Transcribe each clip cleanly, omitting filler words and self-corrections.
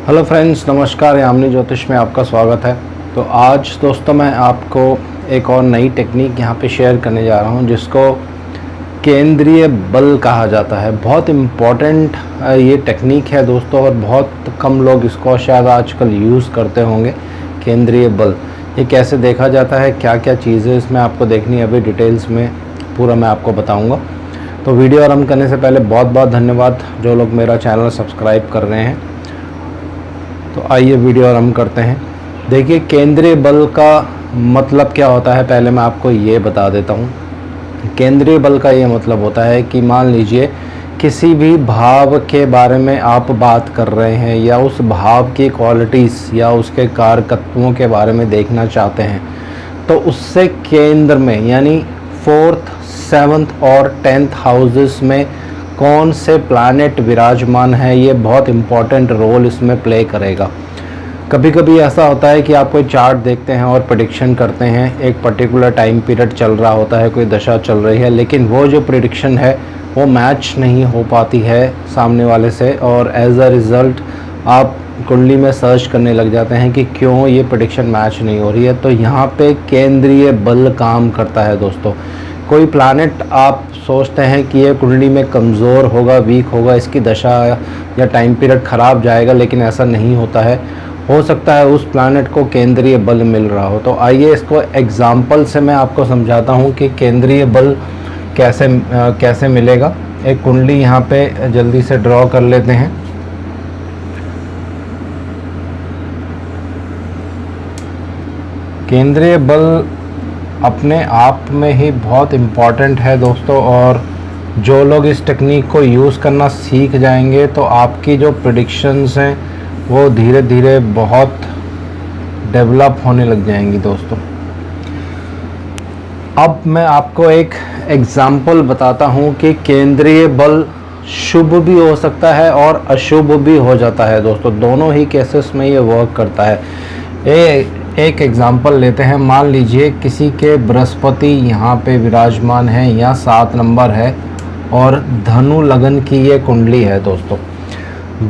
Hello friends, नमस्कार। यामिनी ज्योतिष में आपका स्वागत है। तो आज दोस्तों मैं आपको एक और नई टेक्निक यहाँ पे शेयर करने जा रहा हूँ जिसको केंद्रीय बल कहा जाता है। बहुत इम्पॉर्टेंट ये टेक्निक है दोस्तों, और बहुत कम लोग इसको शायद आजकल यूज़ करते होंगे। केंद्रीय बल ये कैसे देखा जाता है, क्या क्या चीज़ें इसमें आपको देखनी है, अभी डिटेल्स में पूरा मैं आपको बताऊँगा। तो वीडियो आरंभ करने से पहले बहुत बहुत धन्यवाद जो लोग मेरा चैनल सब्सक्राइब कर रहे हैं। तो आइए वीडियो आरंभ करते हैं। देखिए, केंद्रीय बल का मतलब क्या होता है, पहले मैं आपको ये बता देता हूँ। केंद्रीय बल का ये मतलब होता है कि मान लीजिए किसी भी भाव के बारे में आप बात कर रहे हैं या उस भाव की क्वालिटीज़ या उसके कारकत्वों के बारे में देखना चाहते हैं, तो उससे केंद्र में यानी 4th, 7th और 10th हाउसेस में कौन से प्लैनेट विराजमान है, ये बहुत इम्पॉर्टेंट रोल इसमें प्ले करेगा। कभी कभी ऐसा होता है कि आप कोई चार्ट देखते हैं और प्रेडिक्शन करते हैं, एक पर्टिकुलर टाइम पीरियड चल रहा होता है, कोई दशा चल रही है, लेकिन वो जो प्रेडिक्शन है वो मैच नहीं हो पाती है सामने वाले से, और एज अ रिज़ल्ट आप कुंडली में सर्च करने लग जाते हैं कि क्यों ये प्रेडिक्शन मैच नहीं हो रही है। तो यहाँ पे केंद्रीय बल काम करता है दोस्तों। कोई प्लैनेट आप सोचते हैं कि ये कुंडली में कमज़ोर होगा, वीक होगा, इसकी दशा या टाइम पीरियड ख़राब जाएगा, लेकिन ऐसा नहीं होता है। हो सकता है उस प्लैनेट को केंद्रीय बल मिल रहा हो। तो आइए इसको एग्जाम्पल से मैं आपको समझाता हूँ कि केंद्रीय बल कैसे मिलेगा। एक कुंडली यहाँ पे जल्दी से ड्रॉ कर लेते हैं। केंद्रीय बल अपने आप में ही बहुत इम्पॉर्टेंट है दोस्तों, और जो लोग इस टेक्निक को यूज़ करना सीख जाएंगे तो आपकी जो प्रेडिक्शंस हैं वो धीरे धीरे बहुत डेवलप होने लग जाएंगी दोस्तों। अब मैं आपको एक एग्ज़ाम्पल बताता हूँ कि केंद्रीय बल शुभ भी हो सकता है और अशुभ भी हो जाता है दोस्तों। दोनों ही केसेस में ये वर्क करता है। एक एग्ज़ाम्पल लेते हैं। मान लीजिए किसी के बृहस्पति यहाँ पे विराजमान है या 7 नंबर है और धनु लगन की ये कुंडली है दोस्तों।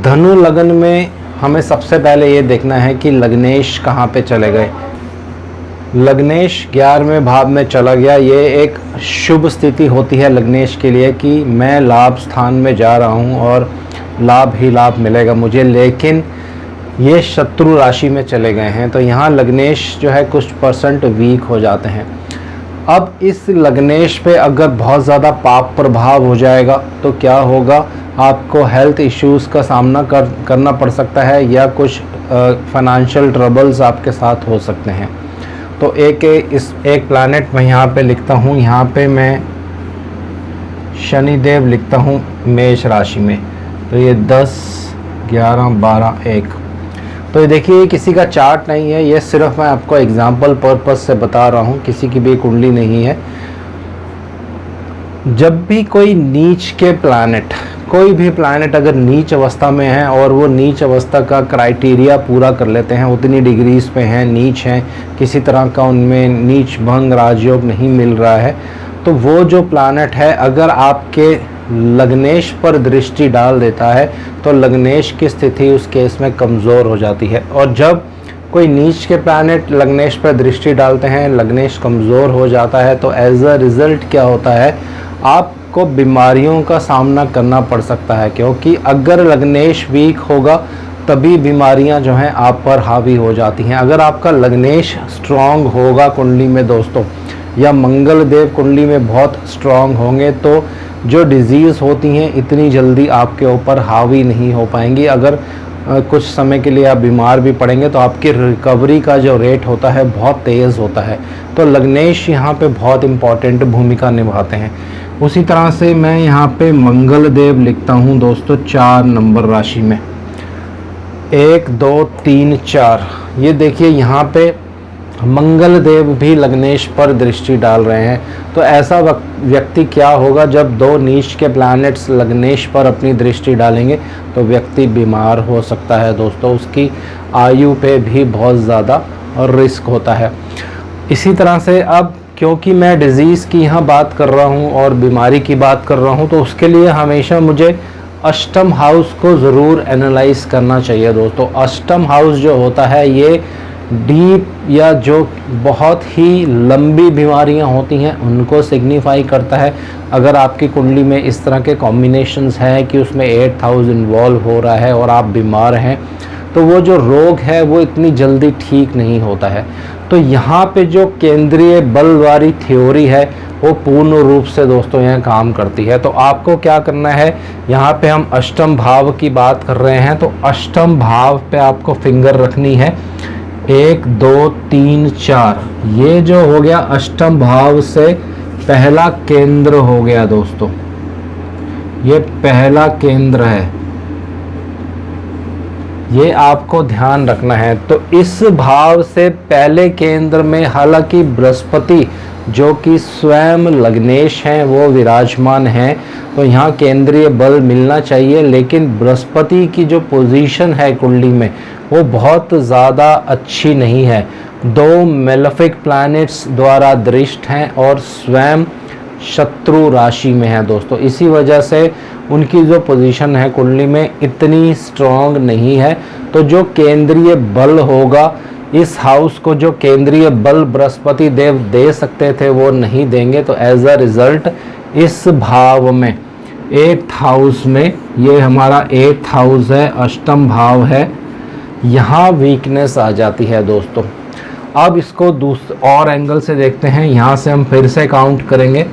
धनु लगन में हमें सबसे पहले ये देखना है कि लग्नेश कहाँ पे चले गए। लग्नेश 11वें भाव में चला गया। ये एक शुभ स्थिति होती है लग्नेश के लिए कि मैं लाभ स्थान में जा रहा हूँ और लाभ ही लाभ मिलेगा मुझे, लेकिन ये शत्रु राशि में चले गए हैं, तो यहाँ लग्नेश जो है कुछ % वीक हो जाते हैं। अब इस लग्नेश पे अगर बहुत ज़्यादा पाप प्रभाव हो जाएगा तो क्या होगा, आपको हेल्थ इश्यूज़ का सामना करना पड़ सकता है या कुछ फाइनेंशियल ट्रबल्स आपके साथ हो सकते हैं। तो एक प्लैनेट मैं यहाँ पे लिखता हूँ। यहाँ पे मैं शनिदेव लिखता हूँ मेष राशि में। तो ये 10, 11, 12, 1। तो ये देखिए, किसी का चार्ट नहीं है, ये सिर्फ मैं आपको एग्जाम्पल पर्पस से बता रहा हूँ, किसी की भी कुंडली नहीं है। जब भी कोई नीच के प्लैनेट, कोई भी प्लैनेट अगर नीच अवस्था में है और वो नीच अवस्था का क्राइटेरिया पूरा कर लेते हैं, उतनी डिग्रीज पे हैं, नीच हैं, किसी तरह का उनमें नीच भंग राजयोग नहीं मिल रहा है, तो वो जो प्लैनेट है अगर आपके लग्नेश पर दृष्टि डाल देता है तो लग्नेश की स्थिति उस केस में कमज़ोर हो जाती है। और जब कोई नीच के प्लैनेट लग्नेश पर दृष्टि डालते हैं, लग्नेश कमज़ोर हो जाता है, तो एज अ रिज़ल्ट क्या होता है, आपको बीमारियों का सामना करना पड़ सकता है। क्योंकि अगर लग्नेश वीक होगा तभी बीमारियां जो हैं आप पर हावी हो जाती हैं। अगर आपका लग्नेश स्ट्रॉन्ग होगा कुंडली में दोस्तों, या मंगल देव कुंडली में बहुत स्ट्रॉन्ग होंगे, तो जो डिजीज़ होती हैं इतनी जल्दी आपके ऊपर हावी नहीं हो पाएंगी। अगर कुछ समय के लिए आप बीमार भी पड़ेंगे तो आपकी रिकवरी का जो रेट होता है बहुत तेज़ होता है। तो लग्नेश यहाँ पे बहुत इम्पॉर्टेंट भूमिका निभाते हैं। उसी तरह से मैं यहाँ पे मंगल देव लिखता हूँ दोस्तों 4 नंबर राशि में। 1, 2, 3, 4। ये देखिए, यहाँ पे मंगल देव भी लग्नेश पर दृष्टि डाल रहे हैं। तो ऐसा व्यक्ति क्या होगा, जब 2 नीच के प्लैनेट्स लग्नेश पर अपनी दृष्टि डालेंगे तो व्यक्ति बीमार हो सकता है दोस्तों। उसकी आयु पे भी बहुत ज़्यादा रिस्क होता है। इसी तरह से अब क्योंकि मैं डिज़ीज़ की यहाँ बात कर रहा हूँ और बीमारी की बात कर रहा हूँ, तो उसके लिए हमेशा मुझे अष्टम हाउस को ज़रूर एनालाइज करना चाहिए दोस्तों। अष्टम हाउस जो होता है ये डीप या जो बहुत ही लंबी बीमारियां होती हैं उनको सिग्निफाई करता है। अगर आपकी कुंडली में इस तरह के कॉम्बिनेशंस हैं कि उसमें 8th हाउस इन्वॉल्व हो रहा है और आप बीमार हैं, तो वो जो रोग है वो इतनी जल्दी ठीक नहीं होता है। तो यहाँ पे जो केंद्रीय बल वाली थ्योरी है वो पूर्ण रूप से दोस्तों यहाँ काम करती है। तो आपको क्या करना है, यहाँ पे हम अष्टम भाव की बात कर रहे हैं, तो अष्टम भाव पे आपको फिंगर रखनी है। 1 2 3 4, ये जो हो गया अष्टम भाव से पहला केंद्र हो गया दोस्तों, ये पहला केंद्र है, ये आपको ध्यान रखना है। तो इस भाव से पहले केंद्र में हालांकि बृहस्पति जो कि स्वयं लग्नेश हैं वो विराजमान हैं, तो यहाँ केंद्रीय बल मिलना चाहिए, लेकिन बृहस्पति की जो पोजीशन है कुंडली में वो बहुत ज़्यादा अच्छी नहीं है। 2 मेलेफिक प्लैनेट्स द्वारा दृष्ट हैं और स्वयं शत्रु राशि में है दोस्तों। इसी वजह से उनकी जो पोजीशन है कुंडली में इतनी स्ट्रॉन्ग नहीं है। तो जो केंद्रीय बल होगा, इस हाउस को जो केंद्रीय बल बृहस्पति देव दे सकते थे वो नहीं देंगे। तो एज अ रिजल्ट इस भाव में 8th हाउस में, ये हमारा 8th हाउस है, अष्टम भाव है, यहाँ वीकनेस आ जाती है दोस्तों। अब इसको और एंगल से देखते हैं। यहाँ से हम फिर से काउंट करेंगे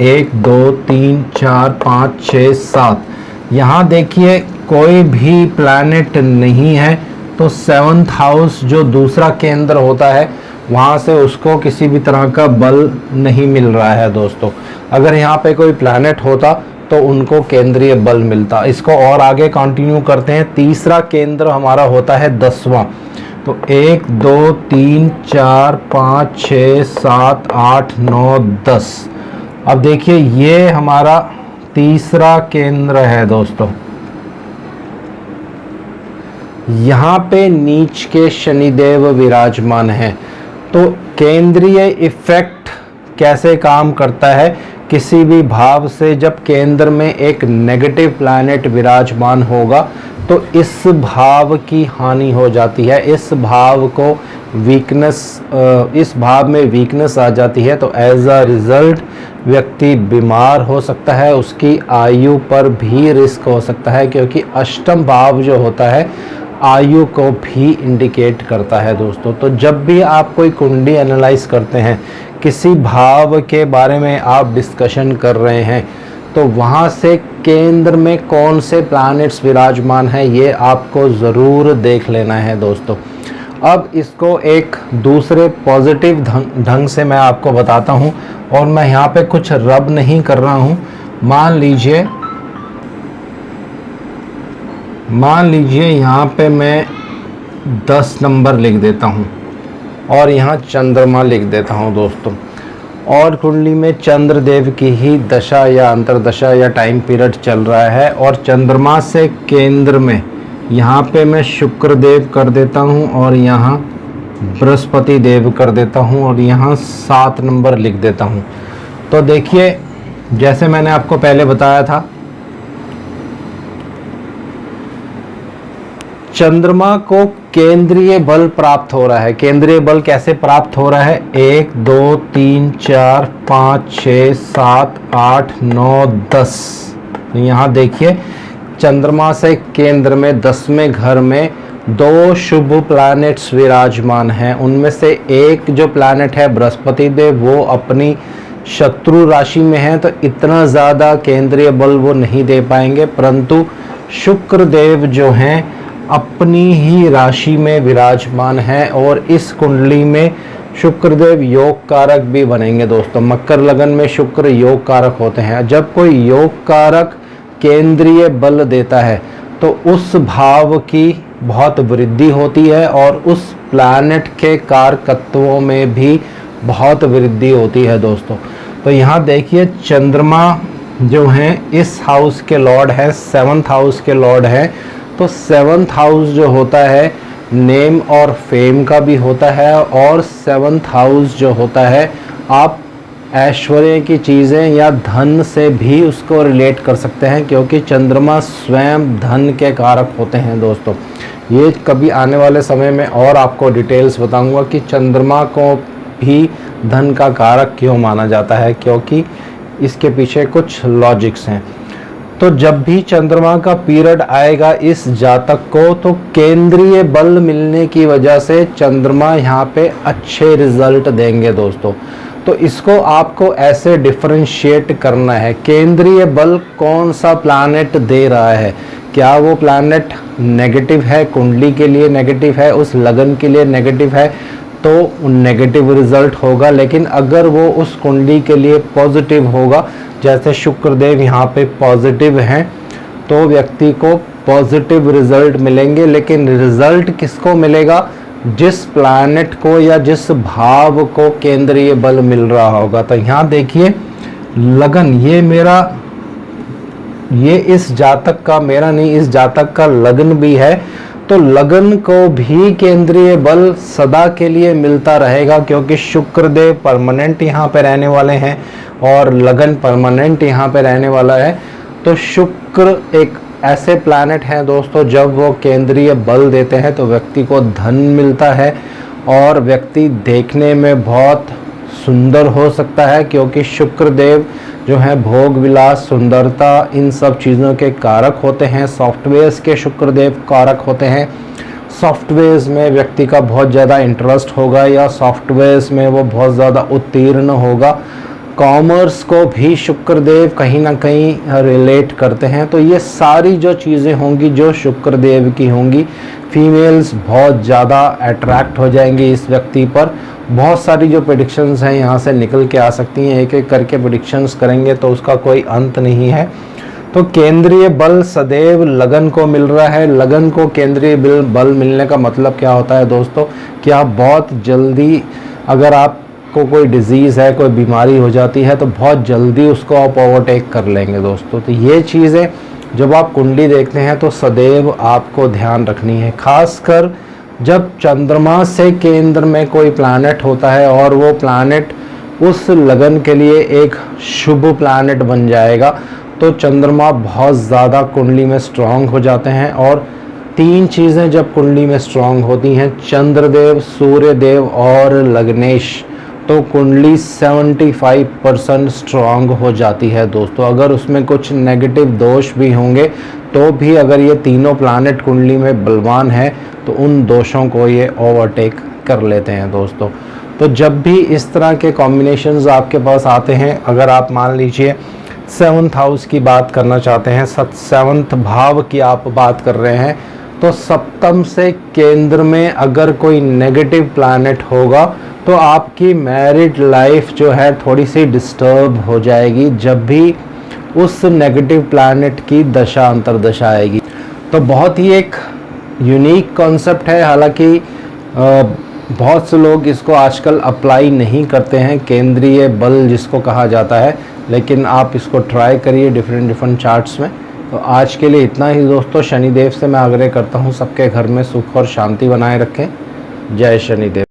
1 2 3 4 5 6 7। यहाँ देखिए कोई भी प्लैनेट नहीं है, तो 7th हाउस जो दूसरा केंद्र होता है वहाँ से उसको किसी भी तरह का बल नहीं मिल रहा है दोस्तों। अगर यहाँ पे कोई प्लैनेट होता तो उनको केंद्रीय बल मिलता। इसको और आगे कंटिन्यू करते हैं। तीसरा केंद्र हमारा होता है 10वां। तो 1 2 3 4 5 6 7 8 9 10। अब देखिए ये हमारा तीसरा केंद्र है दोस्तों। यहाँ पे नीच के शनिदेव विराजमान है। तो केंद्रीय इफेक्ट कैसे काम करता है, किसी भी भाव से जब केंद्र में एक नेगेटिव प्लैनेट विराजमान होगा तो इस भाव की हानि हो जाती है, इस भाव को वीकनेस, इस भाव में वीकनेस आ जाती है। तो एज अ रिज़ल्ट व्यक्ति बीमार हो सकता है, उसकी आयु पर भी रिस्क हो सकता है, क्योंकि अष्टम भाव जो होता है आयु को भी इंडिकेट करता है दोस्तों। तो जब भी आप कोई कुंडली एनालाइज करते हैं, किसी भाव के बारे में आप डिस्कशन कर रहे हैं, तो वहाँ से केंद्र में कौन से प्लैनेट्स विराजमान हैं ये आपको ज़रूर देख लेना है दोस्तों। अब इसको एक दूसरे पॉजिटिव ढंग से मैं आपको बताता हूँ, और मैं यहाँ पे कुछ रब नहीं कर रहा हूँ। मान लीजिए यहाँ पे मैं 10 नंबर लिख देता हूँ और यहाँ चंद्रमा लिख देता हूँ दोस्तों, और कुंडली में चंद्रदेव की ही दशा या अंतरदशा या टाइम पीरियड चल रहा है, और चंद्रमा से केंद्र में यहाँ पे मैं शुक्र देव कर देता हूँ और यहाँ बृहस्पति देव कर देता हूँ और यहाँ 7 नंबर लिख देता हूँ। तो देखिए जैसे मैंने आपको पहले बताया था, चंद्रमा को केंद्रीय बल प्राप्त हो रहा है। केंद्रीय बल कैसे प्राप्त हो रहा है, 1 2 3 4 5 6 7 8 9 10। यहाँ देखिए चंद्रमा से केंद्र में 10वें घर में 2 शुभ प्लैनेट्स विराजमान हैं। उनमें से एक जो प्लैनेट है बृहस्पति देव, वो अपनी शत्रु राशि में है, तो इतना ज़्यादा केंद्रीय बल वो नहीं दे पाएंगे। परंतु शुक्र देव जो हैं अपनी ही राशि में विराजमान है, और इस कुंडली में शुक्रदेव योग कारक भी बनेंगे दोस्तों। मकर लगन में शुक्र योग कारक होते हैं। जब कोई योग कारक केंद्रीय बल देता है तो उस भाव की बहुत वृद्धि होती है, और उस प्लैनेट के कारकत्वों में भी बहुत वृद्धि होती है दोस्तों। तो यहाँ देखिए चंद्रमा जो हैं इस हाउस के लॉर्ड है, 7th हाउस के लॉर्ड है। तो 7th हाउस जो होता है नेम और फेम का भी होता है, और 7th हाउस जो होता है आप ऐश्वर्य की चीज़ें या धन से भी उसको रिलेट कर सकते हैं, क्योंकि चंद्रमा स्वयं धन के कारक होते हैं दोस्तों। ये कभी आने वाले समय में और आपको डिटेल्स बताऊंगा कि चंद्रमा को भी धन का कारक क्यों माना जाता है, क्योंकि इसके पीछे कुछ लॉजिक्स हैं। तो जब भी चंद्रमा का पीरियड आएगा इस जातक को, तो केंद्रीय बल मिलने की वजह से चंद्रमा यहाँ पे अच्छे रिजल्ट देंगे दोस्तों। तो इसको आपको ऐसे डिफरेंशिएट करना है, केंद्रीय बल कौन सा प्लैनेट दे रहा है, क्या वो प्लैनेट नेगेटिव है, कुंडली के लिए नेगेटिव है, उस लगन के लिए नेगेटिव है, तो नेगेटिव रिजल्ट होगा। लेकिन अगर वो उस कुंडली के लिए पॉजिटिव होगा, जैसे शुक्रदेव यहाँ पे पॉजिटिव हैं, तो व्यक्ति को पॉजिटिव रिजल्ट मिलेंगे। लेकिन रिजल्ट किसको मिलेगा, जिस प्लैनेट को या जिस भाव को केंद्रीय बल मिल रहा होगा। तो यहाँ देखिए लगन, ये इस जातक का, मेरा नहीं, इस जातक का लगन भी है, तो लगन को भी केंद्रीय बल सदा के लिए मिलता रहेगा, क्योंकि शुक्रदेव परमानेंट यहाँ पे रहने वाले हैं और लगन परमानेंट यहाँ पे रहने वाला है। तो शुक्र एक ऐसे प्लैनेट हैं दोस्तों, जब वो केंद्रीय बल देते हैं तो व्यक्ति को धन मिलता है और व्यक्ति देखने में बहुत सुंदर हो सकता है, क्योंकि शुक्रदेव जो है भोग विलास, सुंदरता, इन सब चीज़ों के कारक होते हैं। सॉफ्टवेयर्स के शुक्रदेव कारक होते हैं। सॉफ्टवेयर्स में व्यक्ति का बहुत ज़्यादा इंटरेस्ट होगा या सॉफ्टवेयर्स में वो बहुत ज़्यादा उत्तीर्ण होगा। कॉमर्स को भी शुक्रदेव कहीं ना कहीं रिलेट करते हैं। तो ये सारी जो चीज़ें होंगी जो शुक्रदेव की होंगी, फीमेल्स बहुत ज़्यादा अट्रैक्ट हो जाएंगी इस व्यक्ति पर। बहुत सारी जो प्रेडिक्शंस हैं यहाँ से निकल के आ सकती हैं, एक एक करके प्रेडिक्शंस करेंगे तो उसका कोई अंत नहीं है। तो केंद्रीय बल सदैव लगन को मिल रहा है। लगन को केंद्रीय बल मिलने का मतलब क्या होता है दोस्तों, कि आप बहुत जल्दी, अगर आपको कोई डिजीज़ है, कोई बीमारी हो जाती है, तो बहुत जल्दी उसको आप ओवरटेक कर लेंगे दोस्तों। तो ये चीज़ें जब आप कुंडली देखते हैं तो सदैव आपको ध्यान रखनी है, खासकर जब चंद्रमा से केंद्र में कोई प्लैनेट होता है और वो प्लैनेट उस लगन के लिए एक शुभ प्लैनेट बन जाएगा, तो चंद्रमा बहुत ज़्यादा कुंडली में स्ट्रांग हो जाते हैं। और तीन चीज़ें जब कुंडली में स्ट्रांग होती हैं, चंद्रदेव, सूर्यदेव और लग्नेश, तो कुंडली 75% स्ट्रांग हो जाती है दोस्तों। अगर उसमें कुछ नेगेटिव दोष भी होंगे तो भी अगर ये तीनों प्लैनेट कुंडली में बलवान है तो उन दोषों को ये ओवरटेक कर लेते हैं दोस्तों। तो जब भी इस तरह के कॉम्बिनेशंस आपके पास आते हैं, अगर आप मान लीजिए 7th हाउस की बात करना चाहते हैं, 7th भाव की आप बात कर रहे हैं, तो सप्तम से केंद्र में अगर कोई नेगेटिव प्लैनेट होगा तो आपकी मैरिड लाइफ जो है थोड़ी सी डिस्टर्ब हो जाएगी, जब भी उस नेगेटिव प्लैनेट की दशा अंतर्दशा आएगी। तो बहुत ही एक यूनिक कॉन्सेप्ट है। हालांकि बहुत से लोग इसको आजकल अप्लाई नहीं करते हैं, केंद्रीय बल जिसको कहा जाता है, लेकिन आप इसको ट्राई करिए डिफरेंट चार्ट्स में। तो आज के लिए इतना ही दोस्तों। शनिदेव से मैं आग्रह करता हूँ सबके घर में सुख और शांति बनाए रखें। जय शनिदेव।